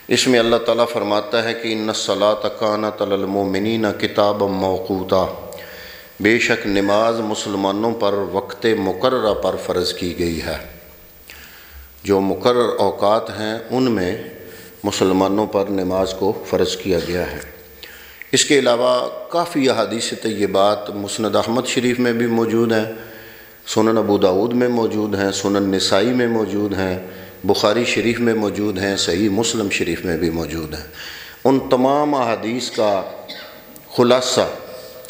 اس میں اللہ تعالیٰ فرماتا ہے کہ ان الصلاۃ کانت علی المؤمنین کتابا موقوتا، بے شک نماز مسلمانوں پر وقت مقررہ پر فرض کی گئی ہے۔ جو مقرر اوقات ہیں ان میں مسلمانوں پر نماز کو فرض کیا گیا ہے۔ اس کے علاوہ کافی احادیث طیبات مسند احمد شریف میں بھی موجود ہیں، سنن ابو داؤد میں موجود ہیں، سنن نسائی میں موجود ہیں، بخاری شریف میں موجود ہیں، صحیح مسلم شریف میں بھی موجود ہیں۔ ان تمام احادیث کا خلاصہ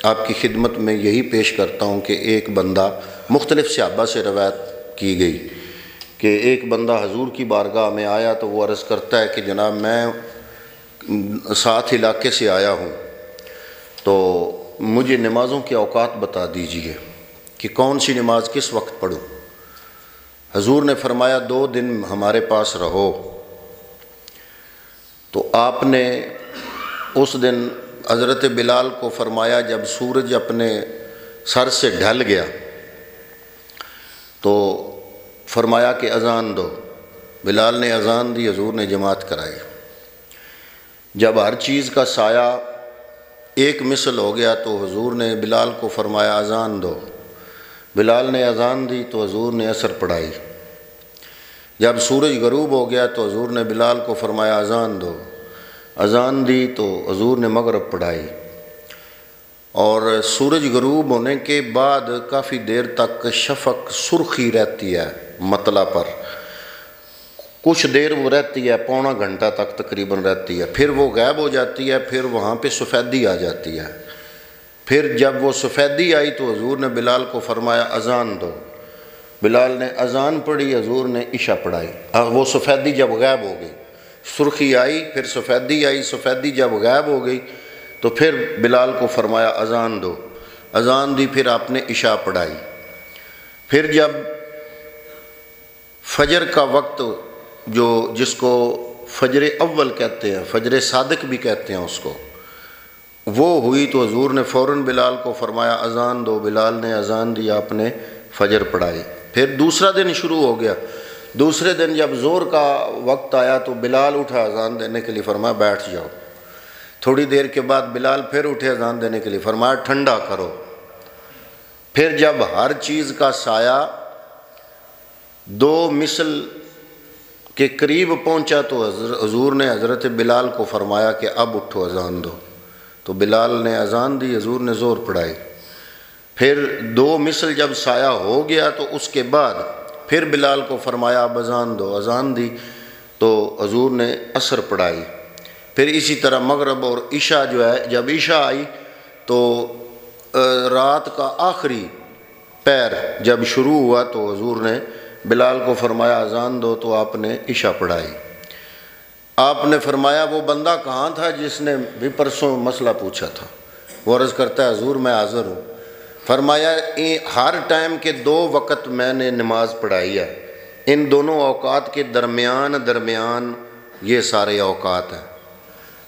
آپ کی خدمت میں یہی پیش کرتا ہوں کہ ایک بندہ، مختلف صحابہ سے روایت کی گئی کہ ایک بندہ حضور کی بارگاہ میں آیا تو وہ عرض کرتا ہے کہ جناب میں ساتھ علاقے سے آیا ہوں، تو مجھے نمازوں کے اوقات بتا دیجئے کہ کون سی نماز کس وقت پڑھوں۔ حضور نے فرمایا 2 دن ہمارے پاس رہو۔ تو آپ نے اس دن حضرت بلال کو فرمایا جب سورج اپنے سر سے ڈھل گیا تو فرمایا کہ اذان دو۔ بلال نے اذان دی، حضور نے جماعت کرائی۔ جب ہر چیز کا سایہ ایک مثل ہو گیا تو حضور نے بلال کو فرمایا اذان دو۔ بلال نے اذان دی تو حضور نے عصر پڑھائی۔ جب سورج غروب ہو گیا تو حضور نے بلال کو فرمایا اذان دو۔ اذان دی تو حضور نے مغرب پڑھائی۔ اور سورج غروب ہونے کے بعد کافی دیر تک شفق سرخی رہتی ہے مطلع پر، کچھ دیر وہ رہتی ہے، پونا گھنٹہ تک تقریباً رہتی ہے، پھر وہ غائب ہو جاتی ہے، پھر وہاں پہ سفیدی آ جاتی ہے۔ پھر جب وہ سفیدی آئی تو حضور نے بلال کو فرمایا اذان دو۔ بلال نے اذان پڑھی، حضور نے عشاء پڑھائی۔ وہ سفیدی جب غائب ہو گئی، سرخی آئی، پھر سفیدی آئی، سفیدی جب غائب ہو گئی تو پھر بلال کو فرمایا اذان دو۔ اذان دی، پھر آپ نے عشاء پڑھائی۔ پھر جب فجر کا وقت، جس کو فجر اول کہتے ہیں، فجر صادق بھی کہتے ہیں اس کو، وہ ہوئی تو حضور نے فوراً بلال کو فرمایا اذان دو۔ بلال نے اذان دی، آپ نے فجر پڑھائی۔ پھر دوسرا دن شروع ہو گیا۔ دوسرے دن جب ظہر کا وقت آیا تو بلال اٹھا اذان دینے کے لیے، فرمایا بیٹھ جاؤ۔ تھوڑی دیر کے بعد بلال پھر اٹھے اذان دینے کے لیے، فرمایا ٹھنڈا کرو۔ پھر جب ہر چیز کا سایہ 2 مثل کے قریب پہنچا تو حضور نے حضرت بلال کو فرمایا کہ اب اٹھو اذان دو۔ تو بلال نے اذان دی، حضور نے ظہر پڑھائی۔ پھر 2 مثل جب سایہ ہو گیا تو اس کے بعد پھر بلال کو فرمایا اب اذان دو۔ اذان دی تو حضور نے عصر پڑھائی۔ پھر اسی طرح مغرب اور عشاء جو ہے، جب عشاء آئی تو رات کا آخری پہر جب شروع ہوا تو حضور نے بلال کو فرمایا اذان دو، تو آپ نے عشاء پڑھائی۔ آپ نے فرمایا وہ بندہ کہاں تھا جس نے بھی پرسوں مسئلہ پوچھا تھا؟ وہ عرض کرتا ہے حضور میں حاضر ہوں۔ فرمایا ہر ٹائم کے 2 وقت میں نے نماز پڑھائی ہے، ان دونوں اوقات کے درمیان یہ سارے اوقات ہیں۔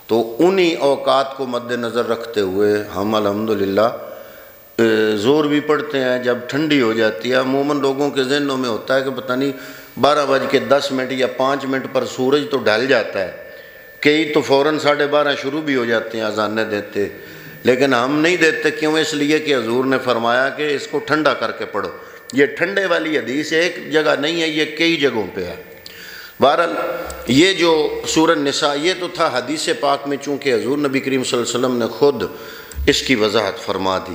تو انہی اوقات کو مد نظر رکھتے ہوئے ہم الحمدللہ زور بھی پڑھتے ہیں جب ٹھنڈی ہو جاتی ہے۔ عموماً لوگوں کے ذہنوں میں ہوتا ہے کہ پتہ نہیں 12:10 یا 5 پر سورج تو ڈھل جاتا ہے، کئی تو فوراً 12:30 شروع بھی ہو جاتے ہیں اذانیں دیتے، لیکن ہم نہیں دیتے۔ کیوں؟ اس لیے کہ حضور نے فرمایا کہ اس کو ٹھنڈا کر کے پڑھو۔ یہ ٹھنڈے والی حدیث ایک جگہ نہیں ہے، یہ کئی جگہوں پہ ہے۔ بہرحال یہ جو سورہ نساء یہ تو تھا حدیث پاک میں، چونکہ حضور نبی کریم صلی اللہ علیہ وسلم نے خود اس کی وضاحت فرما دی۔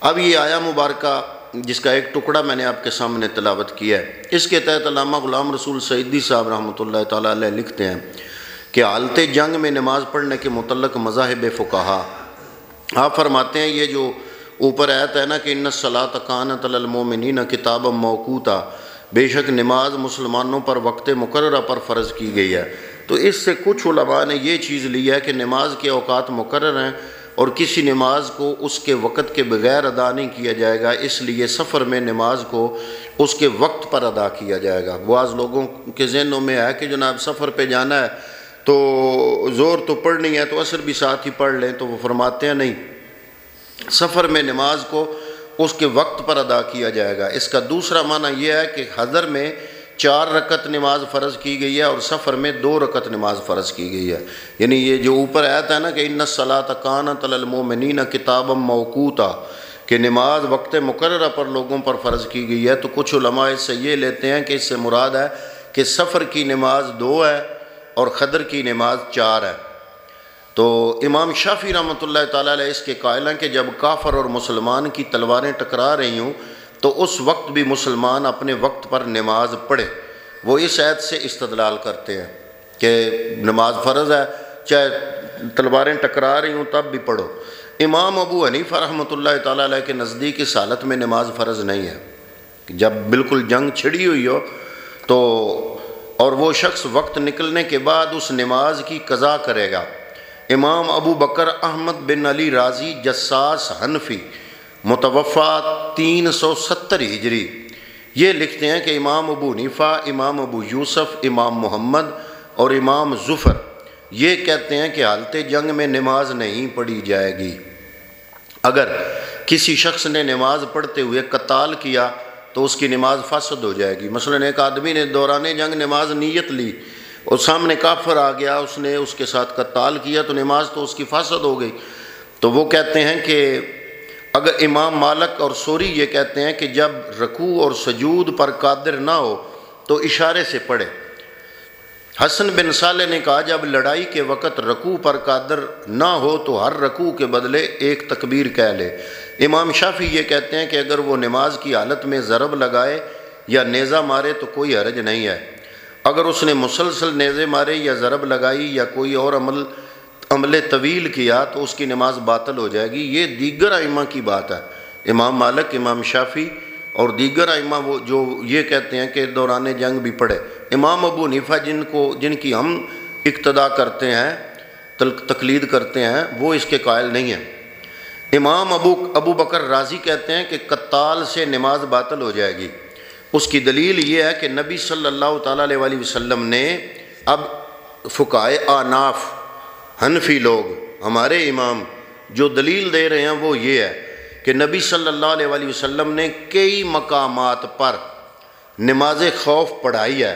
اب یہ آیہ مبارکہ جس کا ایک ٹکڑا میں نے آپ کے سامنے تلاوت کیا ہے، اس کے تحت علامہ غلام رسول سعیدی صاحب رحمۃ اللہ تعالیٰ علیہ لکھتے ہیں کہ حالت جنگ میں نماز پڑھنے کے متعلق مذاہب فقہا، آپ فرماتے ہیں یہ جو اوپر آیت ہے نا کہ ان الصلاۃ کانت علی المؤمنین کتابا موقوتا، بے شک نماز مسلمانوں پر وقت مقررہ پر فرض کی گئی ہے، تو اس سے کچھ علماء نے یہ چیز لی ہے کہ نماز کے اوقات مقرر ہیں اور کسی نماز کو اس کے وقت کے بغیر ادا نہیں کیا جائے گا، اس لیے سفر میں نماز کو اس کے وقت پر ادا کیا جائے گا۔ بعض لوگوں کے ذہنوں میں ہے کہ جناب سفر پہ جانا ہے تو زور تو پڑھنی ہے تو عصر بھی ساتھ ہی پڑھ لیں، تو وہ فرماتے ہیں نہیں، سفر میں نماز کو اس کے وقت پر ادا کیا جائے گا۔ اس کا دوسرا معنی یہ ہے کہ حضر میں 4 رکعت نماز فرض کی گئی ہے اور سفر میں 2 رکعت نماز فرض کی گئی ہے۔ یعنی یہ جو اوپر آیت ہے نا کہ ان الصلاۃ کانت علی المؤمنین کتابا موقوتا، کہ نماز وقت مقررہ پر لوگوں پر فرض کی گئی ہے، تو کچھ علماء اس سے یہ لیتے ہیں کہ اس سے مراد ہے کہ سفر کی نماز 2 ہے اور خضر کی نماز 4 ہے۔ تو امام شافعی رحمۃ اللہ تعالیٰ علیہ اس کے قائل ہیں کہ جب کافر اور مسلمان کی تلواریں ٹکرا رہی ہوں تو اس وقت بھی مسلمان اپنے وقت پر نماز پڑھے۔ وہ اس آیت سے استدلال کرتے ہیں کہ نماز فرض ہے، چاہے تلواریں ٹکرا رہی ہوں تب بھی پڑھو۔ امام ابو حنیفہ رحمۃ اللہ تعالیٰ علیہ کے نزدیک اس حالت میں نماز فرض نہیں ہے، جب بالکل جنگ چھڑی ہوئی ہو تو اور وہ شخص وقت نکلنے کے بعد اس نماز کی قضا کرے گا۔ امام ابو بکر احمد بن علی رازی جساس حنفی متوفا 370 ہجری یہ لکھتے ہیں کہ امام ابو حنیفہ، امام ابو یوسف، امام محمد اور امام ظفر یہ کہتے ہیں کہ حالت جنگ میں نماز نہیں پڑھی جائے گی۔ اگر کسی شخص نے نماز پڑھتے ہوئے قتال کیا تو اس کی نماز فاسد ہو جائے گی۔ مثلا ایک آدمی نے دوران جنگ نماز نیت لی اور سامنے کافر آ گیا، اس نے اس کے ساتھ قتال کیا تو نماز تو اس کی فاسد ہو گئی۔ تو وہ کہتے ہیں کہ اگر امام مالک اور سوری یہ کہتے ہیں کہ جب رکوع اور سجود پر قادر نہ ہو تو اشارے سے پڑھے۔ حسن بن صالح نے کہا جب لڑائی کے وقت رکوع پر قادر نہ ہو تو ہر رکوع کے بدلے ایک تکبیر کہہ لے۔ امام شافعی یہ کہتے ہیں کہ اگر وہ نماز کی حالت میں ضرب لگائے یا نیزہ مارے تو کوئی حرج نہیں ہے۔ اگر اس نے مسلسل نیزے مارے یا ضرب لگائی یا کوئی اور عمل طویل کیا تو اس کی نماز باطل ہو جائے گی۔ یہ دیگر ائمہ کی بات ہے، امام مالک، امام شافعی اور دیگر ائمہ وہ جو یہ کہتے ہیں کہ دوران جنگ بھی پڑھے۔ امام ابو حنیفہ جن کی ہم اقتداء کرتے ہیں، تقلید کرتے ہیں، وہ اس کے قائل نہیں ہیں۔ امام ابو بکر رازی کہتے ہیں کہ قتال سے نماز باطل ہو جائے گی۔ اس کی دلیل یہ ہے کہ نبی صلی اللہ تعالیٰ علیہ وسلم نے، اب فقہائے احناف حنفی لوگ ہمارے امام جو دلیل دے رہے ہیں وہ یہ ہے کہ نبی صلی اللہ علیہ وسلم نے کئی مقامات پر نماز خوف پڑھائی ہے،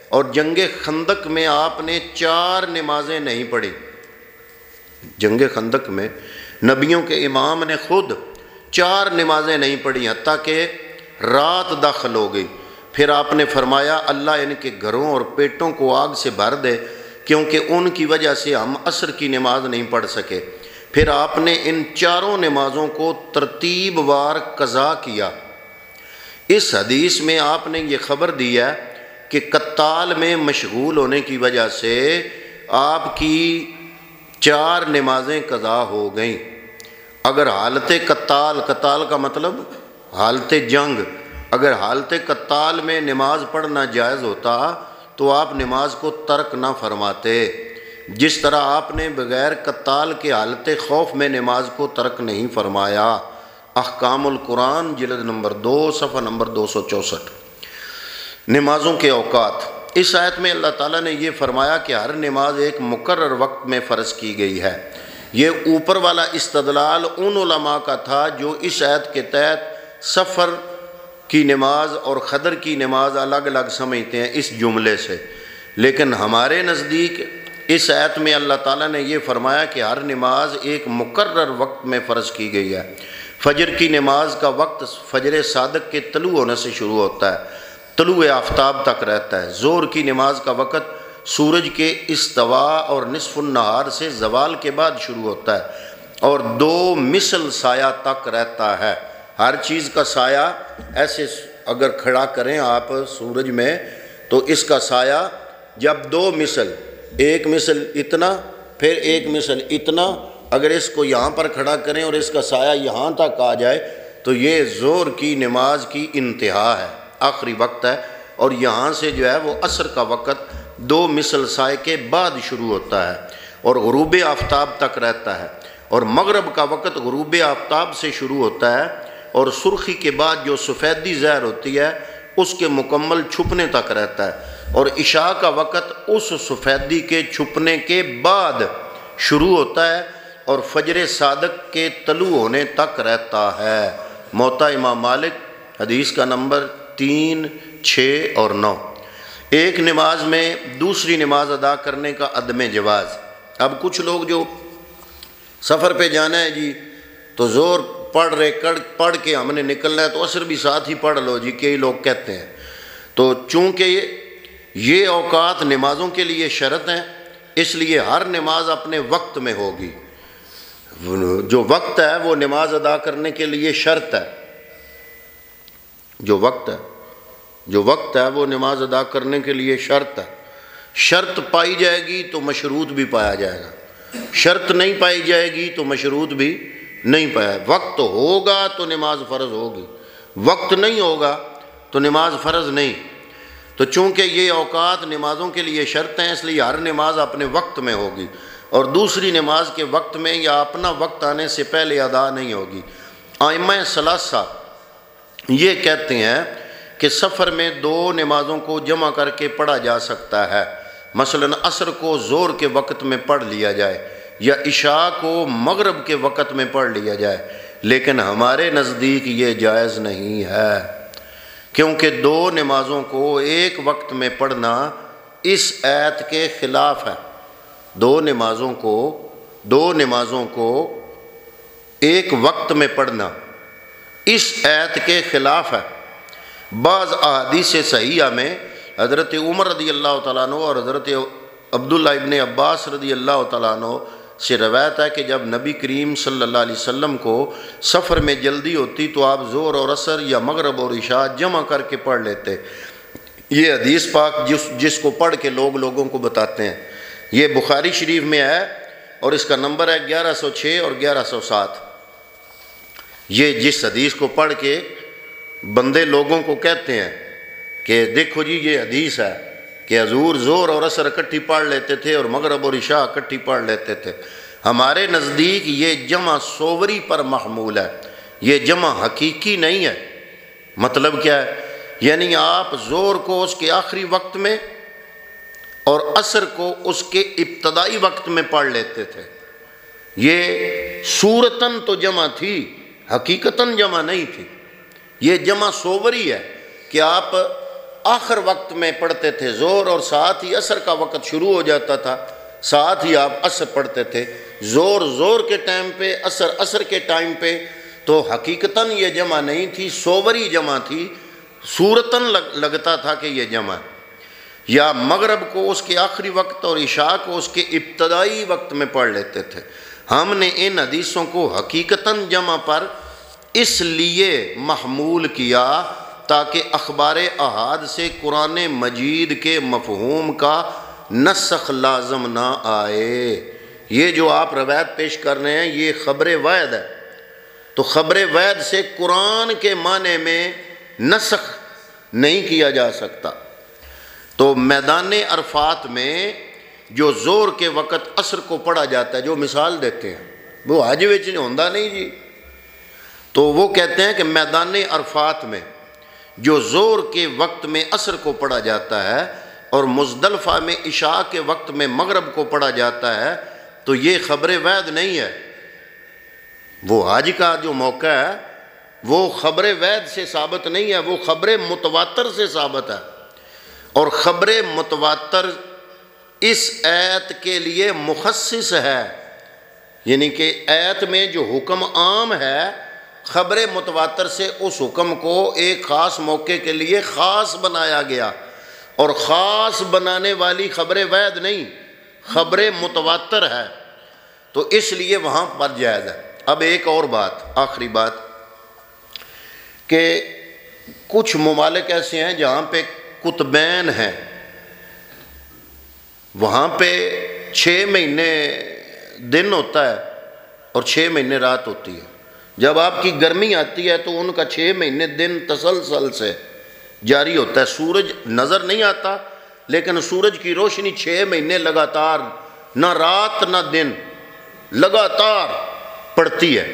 اور جنگ خندق میں آپ نے 4 نمازیں نہیں پڑھی۔ جنگ خندق میں نبیوں کے امام نے خود 4 نمازیں نہیں پڑھی، حتیٰ کہ رات داخل ہو گئی۔ پھر آپ نے فرمایا اللہ ان کے گھروں اور پیٹوں کو آگ سے بھر دے، کیونکہ ان کی وجہ سے ہم عصر کی نماز نہیں پڑھ سکے۔ پھر آپ نے ان 4 نمازوں کو ترتیب وار قضا کیا۔ اس حدیث میں آپ نے یہ خبر دی ہے کہ قتال میں مشغول ہونے کی وجہ سے آپ کی 4 نمازیں قضا ہو گئیں۔ اگر حالت قتال کا مطلب حالت جنگ، اگر حالت قتال میں نماز پڑھنا جائز ہوتا تو آپ نماز کو ترک نہ فرماتے، جس طرح آپ نے بغیر قتال کے حالت خوف میں نماز کو ترک نہیں فرمایا۔ احکام القرآن جلد نمبر 2 صفحہ نمبر 264۔ نمازوں کے اوقات، اس آیت میں اللہ تعالیٰ نے یہ فرمایا کہ ہر نماز ایک مقرر وقت میں فرض کی گئی ہے۔ یہ اوپر والا استدلال ان علماء کا تھا جو اس آیت کے تحت سفر کی نماز اور خضر کی نماز الگ الگ سمجھتے ہیں اس جملے سے، لیکن ہمارے نزدیک اس آیت میں اللہ تعالیٰ نے یہ فرمایا کہ ہر نماز ایک مقرر وقت میں فرض کی گئی ہے۔ فجر کی نماز کا وقت فجر صادق کے طلوع ہونے سے شروع ہوتا ہے، طلوع آفتاب تک رہتا ہے۔ ظہر کی نماز کا وقت سورج کے استوا اور نصف النہار سے زوال کے بعد شروع ہوتا ہے اور 2 مثل سایہ تک رہتا ہے۔ ہر چیز کا سایہ ایسے اگر کھڑا کریں آپ سورج میں تو اس کا سایہ جب 2 مثل، ایک مثل اتنا پھر ایک مثل اتنا، اگر اس کو یہاں پر کھڑا کریں اور اس کا سایہ یہاں تک آ جائے تو یہ ظہر کی نماز کی انتہا ہے، آخری وقت ہے، اور یہاں سے جو ہے وہ عصر کا وقت 2 مثل سائے کے بعد شروع ہوتا ہے اور غروب آفتاب تک رہتا ہے، اور مغرب کا وقت غروب آفتاب سے شروع ہوتا ہے اور سرخی کے بعد جو سفیدی ظاہر ہوتی ہے اس کے مکمل چھپنے تک رہتا ہے، اور عشاء کا وقت اس سفیدی کے چھپنے کے بعد شروع ہوتا ہے اور فجر صادق کے طلوع ہونے تک رہتا ہے۔ موطا امام مالک حدیث کا نمبر 3، 6 اور 9۔ ایک نماز میں دوسری نماز ادا کرنے کا عدم جواز۔ اب کچھ لوگ جو سفر پہ جانا ہے جی تو زور پڑھ کے ہم نے نکلنا ہے تو عصر بھی ساتھ ہی پڑھ لو جی، کئی لوگ کہتے ہیں۔ تو چونکہ یہ اوقات نمازوں کے لیے شرط ہیں، اس لیے ہر نماز اپنے وقت میں ہوگی۔ جو وقت ہے وہ نماز ادا کرنے کے لیے شرط ہے، جو وقت ہے وہ نماز ادا کرنے کے لیے شرط ہے۔ شرط پائی جائے گی تو مشروط بھی پایا جائے گا، شرط نہیں پائی جائے گی تو مشروط بھی نہیں پایا۔ وقت ہوگا تو نماز فرض ہوگی، وقت نہیں ہوگا تو نماز فرض نہیں۔ تو چونکہ یہ اوقات نمازوں کے لیے شرط ہیں، اس لیے ہر نماز اپنے وقت میں ہوگی اور دوسری نماز کے وقت میں یا اپنا وقت آنے سے پہلے ادا نہیں ہوگی۔ ائمہ ثلاثہ یہ کہتے ہیں کہ سفر میں دو نمازوں کو جمع کر کے پڑھا جا سکتا ہے، مثلا عصر کو ظہر کے وقت میں پڑھ لیا جائے یا عشاء کو مغرب کے وقت میں پڑھ لیا جائے، لیکن ہمارے نزدیک یہ جائز نہیں ہے، کیونکہ دو نمازوں کو ایک وقت میں پڑھنا اس آیت کے خلاف ہے۔ دو نمازوں کو ایک وقت میں پڑھنا اس آیت کے خلاف ہے۔ بعض احادیث صحیحہ میں حضرت عمر رضی اللہ تعالیٰ عنہ اور حضرت عبداللہ ابن عباس رضی اللہ تعالیٰ عنہ سے روایت ہے کہ جب نبی کریم صلی اللہ علیہ وسلم کو سفر میں جلدی ہوتی تو آپ ظہر اور عصر یا مغرب اور عشاء جمع کر کے پڑھ لیتے۔ یہ حدیث پاک جس کو پڑھ کے لوگوں کو بتاتے ہیں، یہ بخاری شریف میں ہے اور اس کا نمبر ہے 1106 اور 1107۔ یہ جس حدیث کو پڑھ کے بندے لوگوں کو کہتے ہیں کہ دیکھو جی یہ حدیث ہے کہ حضور ظہر اور عصر اکٹھی پڑھ لیتے تھے اور مغرب اور عشاء اکٹھی پڑھ لیتے تھے، ہمارے نزدیک یہ جمع صوری پر محمول ہے، یہ جمع حقیقی نہیں ہے۔ مطلب کیا ہے؟ یعنی آپ ظہر کو اس کے آخری وقت میں اور عصر کو اس کے ابتدائی وقت میں پڑھ لیتے تھے، یہ صورتاً تو جمع تھی، حقیقتاً جمع نہیں تھی۔ یہ جمع صوری ہے کہ آپ آخر وقت میں پڑھتے تھے ظہر اور ساتھ ہی عصر کا وقت شروع ہو جاتا تھا، ساتھ ہی آپ عصر پڑھتے تھے، ظہر کے ٹائم پہ، عصر کے ٹائم پہ، تو حقیقتاً یہ جمع نہیں تھی، صوری جمع تھی، صورتاً لگتا تھا کہ یہ جمع ہے۔ یا مغرب کو اس کے آخری وقت اور عشاء کو اس کے ابتدائی وقت میں پڑھ لیتے تھے۔ ہم نے ان حدیثوں کو حقیقتاً جمع پر اس لیے محمول کیا تاکہ اخبار احاد سے قرآن مجید کے مفہوم کا نسخ لازم نہ آئے۔ یہ جو آپ روایت پیش کر رہے ہیں یہ خبر واحد ہے، تو خبر واحد سے قرآن کے معنی میں نسخ نہیں کیا جا سکتا۔ تو میدان عرفات میں جو ظہر کے وقت عصر کو پڑھا جاتا ہے، جو مثال دیتے ہیں وہ حج وچ ہوندا نہیں جی، تو وہ کہتے ہیں کہ میدان عرفات میں جو ظہر کے وقت میں عصر کو پڑھا جاتا ہے اور مزدلفہ میں عشاء کے وقت میں مغرب کو پڑھا جاتا ہے، تو یہ خبر واحد نہیں ہے۔ وہ حج کا جو موقع ہے وہ خبر واحد سے ثابت نہیں ہے، وہ خبر متواتر سے ثابت ہے، اور خبر متواتر اس آیت کے لیے مخصص ہے، یعنی کہ آیت میں جو حکم عام ہے، خبر متواتر سے اس حکم کو ایک خاص موقع کے لیے خاص بنایا گیا، اور خاص بنانے والی خبر واحد نہیں، خبر متواتر ہے، تو اس لیے وہاں پر جائز ہے۔ اب ایک اور بات، آخری بات، کہ کچھ ممالک ایسے ہیں جہاں پہ قطبین ہیں، وہاں پہ 6 مہینے دن ہوتا ہے اور 6 مہینے رات ہوتی ہے۔ جب آپ کی گرمی آتی ہے تو ان کا 6 مہینے دن تسلسل سے جاری ہوتا ہے، سورج نظر نہیں آتا لیکن سورج کی روشنی 6 مہینے لگاتار، نہ رات نہ دن، لگاتار پڑتی ہے۔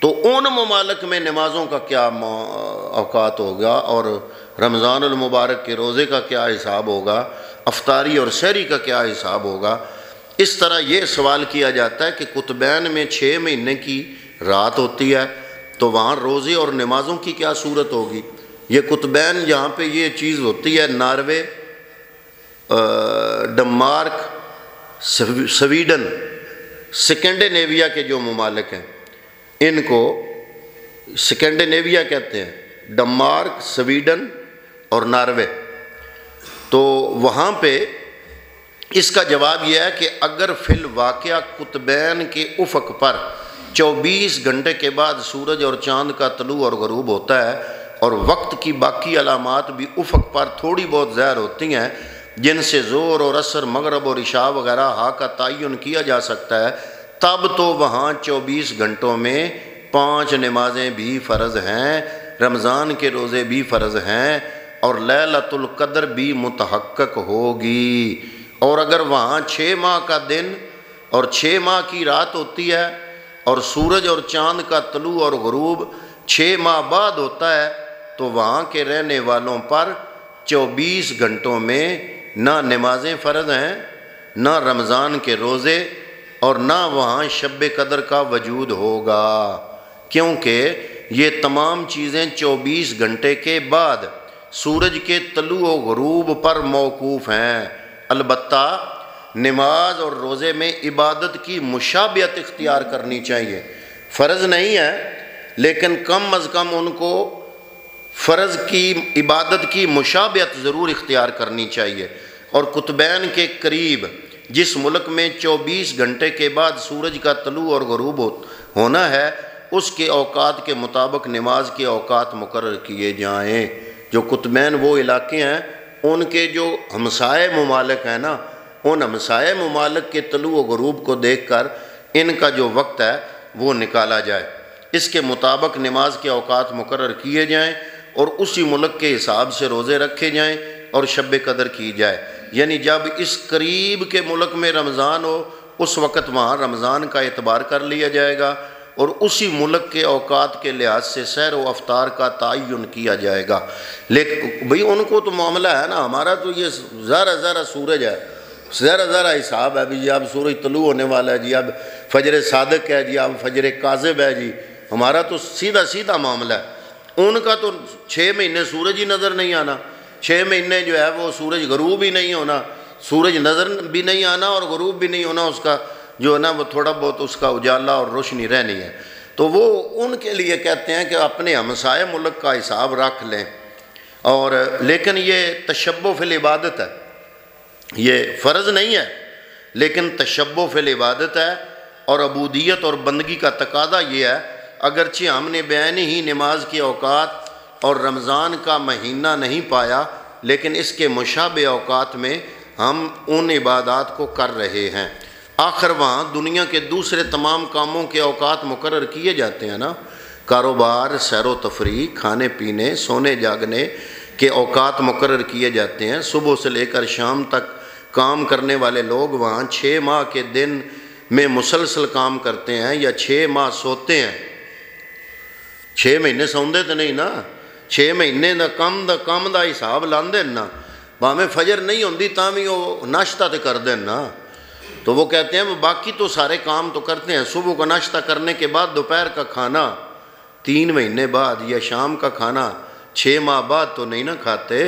تو ان ممالک میں نمازوں کا کیا اوقات ہوگا اور رمضان المبارک کے روزے کا کیا حساب ہوگا، افطاری اور سحری کا کیا حساب ہوگا؟ اس طرح یہ سوال کیا جاتا ہے کہ قطبین میں 6 مہینے کی رات ہوتی ہے تو وہاں روزے اور نمازوں کی کیا صورت ہوگی؟ یہ قطبین جہاں پہ یہ چیز ہوتی ہے، ناروے ڈنمارک، سویڈن، سکنڈینیویا کے جو ممالک ہیں ان کو سکنڈینیویا کہتے ہیں، ڈنمارک، سویڈن اور ناروے۔ تو وہاں پہ اس کا جواب یہ ہے کہ اگر فی الواقعہ قطبین کے افق پر 24 گھنٹے کے بعد سورج اور چاند کا طلوع اور غروب ہوتا ہے اور وقت کی باقی علامات بھی افق پر تھوڑی بہت ظاہر ہوتی ہیں جن سے ظہر اور عصر، مغرب اور عشاء وغیرہ کا تعین کیا جا سکتا ہے، تب تو وہاں 24 گھنٹوں میں 5 نمازیں بھی فرض ہیں، رمضان کے روزے بھی فرض ہیں اور لیلۃ القدر بھی متحقق ہوگی۔ اور اگر وہاں 6 ماہ کا دن اور 6 ماہ کی رات ہوتی ہے اور سورج اور چاند کا طلوع اور غروب 6 ماہ بعد ہوتا ہے تو وہاں کے رہنے والوں پر 24 گھنٹوں میں نہ نمازیں فرض ہیں، نہ رمضان کے روزے اور نہ وہاں شب قدر کا وجود ہوگا، کیونکہ یہ تمام چیزیں 24 گھنٹے کے بعد سورج کے طلوع و غروب پر موقوف ہیں۔ البتہ نماز اور روزے میں عبادت کی مشابہت اختیار کرنی چاہیے، فرض نہیں ہے لیکن کم از کم ان کو فرض کی عبادت کی مشابہت ضرور اختیار کرنی چاہیے۔ اور قطبین کے قریب جس ملک میں 24 گھنٹے کے بعد سورج کا طلوع اور غروب ہونا ہے اس کے اوقات کے مطابق نماز کے اوقات مقرر کیے جائیں۔ جو قطبین وہ علاقے ہیں ان کے جو ہمسائے ممالک ہیں نا، ان ہمسائے ممالک کے طلوع و غروب کو دیکھ کر ان کا جو وقت ہے وہ نکالا جائے، اس کے مطابق نماز کے اوقات مقرر کیے جائیں اور اسی ملک کے حساب سے روزے رکھے جائیں اور شب قدر کی جائے۔ یعنی جب اس قریب کے ملک میں رمضان ہو اس وقت وہاں رمضان کا اعتبار کر لیا جائے گا اور اسی ملک کے اوقات کے لحاظ سے سحر و افطار کا تعین کیا جائے گا۔ لیکن بھئی ان کو تو معاملہ ہے نا، ہمارا تو یہ ذرا سورج ہے، ذرا حساب ہے، جی اب سورج طلوع ہونے والا ہے، جی اب فجر صادق ہے، جی اب فجر کاذب ہے، جی ہمارا تو سیدھا معاملہ ہے۔ ان کا تو 6 مہینے سورج ہی نظر نہیں آنا، 6 مہینے جو ہے وہ سورج غروب ہی نہیں ہونا، سورج نظر بھی نہیں آنا اور غروب بھی نہیں ہونا، اس کا جو ہے نا وہ تھوڑا بہت اس کا اجالا اور روشنی رہنی ہے۔ تو وہ ان کے لیے کہتے ہیں کہ اپنے ہمسائے ملک کا حساب رکھ لیں، اور لیکن یہ تشبہ فی العبادت ہے، یہ فرض نہیں ہے لیکن تشبہ فی العبادت ہے، اور عبودیت اور بندگی کا تقاضا یہ ہے اگرچہ ہم نے بعین ہی نماز کے اوقات اور رمضان کا مہینہ نہیں پایا لیکن اس کے مشابہ اوقات میں ہم ان عبادات کو کر رہے ہیں۔ آخر وہاں دنیا کے دوسرے تمام کاموں کے اوقات مقرر کیے جاتے ہیں نا، کاروبار، سیر و تفریح، کھانے پینے، سونے جاگنے کے اوقات مقرر کیے جاتے ہیں۔ صبح سے لے کر شام تک کام کرنے والے لوگ وہاں 6 ماہ کے دن میں مسلسل کام کرتے ہیں یا 6 ماہ سوتے ہیں۔ 6 مہینے سوندے تو نہیں نا، 6 مہینے دا کم دا حساب لاندے نا، باہیں فجر نہیں ہوندی تاں بھی وہ ناشتہ تے کر دیں نا۔ تو وہ کہتے ہیں باقی تو سارے کام تو کرتے ہیں، صبح کا ناشتہ کرنے کے بعد دوپہر کا کھانا 3 مہینے بعد یا شام کا کھانا 6 ماہ بعد تو نہیں نا کھاتے۔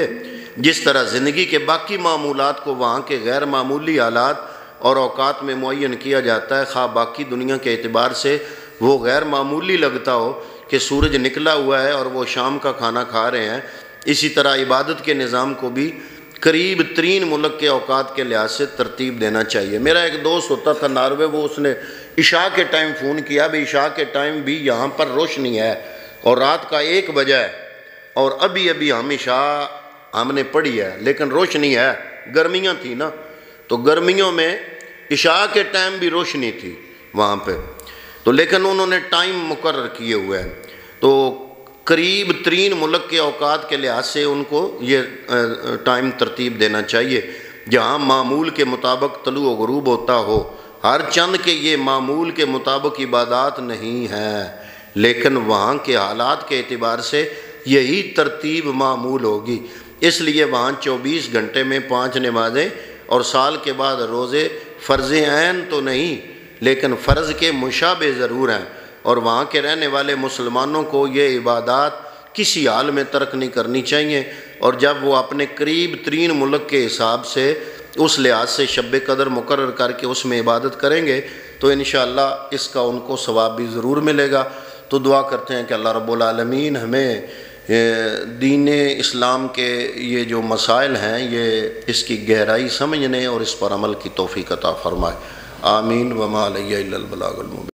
جس طرح زندگی کے باقی معمولات کو وہاں کے غیر معمولی حالات اور اوقات میں معین کیا جاتا ہے، خواہ باقی دنیا کے اعتبار سے وہ غیر معمولی لگتا ہو کہ سورج نکلا ہوا ہے اور وہ شام کا کھانا کھا رہے ہیں، اسی طرح عبادت کے نظام کو بھی قریب ترین ملک کے اوقات کے لحاظ سے ترتیب دینا چاہیے۔ میرا ایک دوست ہوتا تھا ناروے، وہ اس نے عشاء کے ٹائم فون کیا، بھی عشاء کے ٹائم بھی یہاں پر روشنی ہے اور رات کا 1 بجا ہے اور ابھی ہم عشاء ہم نے پڑھی ہے لیکن روشنی ہے، گرمیاں تھی نا، تو گرمیوں میں عشاء کے ٹائم بھی روشنی تھی وہاں پہ، تو لیکن انہوں نے ٹائم مقرر کیے ہوئے ہیں، تو قریب ترین ملک کے اوقات کے لحاظ سے ان کو یہ ٹائم ترتیب دینا چاہیے جہاں معمول کے مطابق طلوع و غروب ہوتا ہو۔ ہر چند کے یہ معمول کے مطابق عبادات نہیں ہیں لیکن وہاں کے حالات کے اعتبار سے یہی ترتیب معمول ہوگی، اس لیے وہاں 24 گھنٹے میں 5 نمازیں اور سال کے بعد روزے فرض عین تو نہیں لیکن فرض کے مشابہ ضرور ہیں، اور وہاں کے رہنے والے مسلمانوں کو یہ عبادات کسی حال میں ترک نہیں کرنی چاہیے، اور جب وہ اپنے قریب ترین ملک کے حساب سے اس لحاظ سے شب قدر مقرر کر کے اس میں عبادت کریں گے تو انشاءاللہ اس کا ان کو ثواب بھی ضرور ملے گا۔ تو دعا کرتے ہیں کہ اللہ رب العالمین ہمیں دین اسلام کے یہ جو مسائل ہیں یہ اس کی گہرائی سمجھنے اور اس پر عمل کی توفیق عطا فرمائے۔ آمین۔ وما علیہ الا البلاغ المبین۔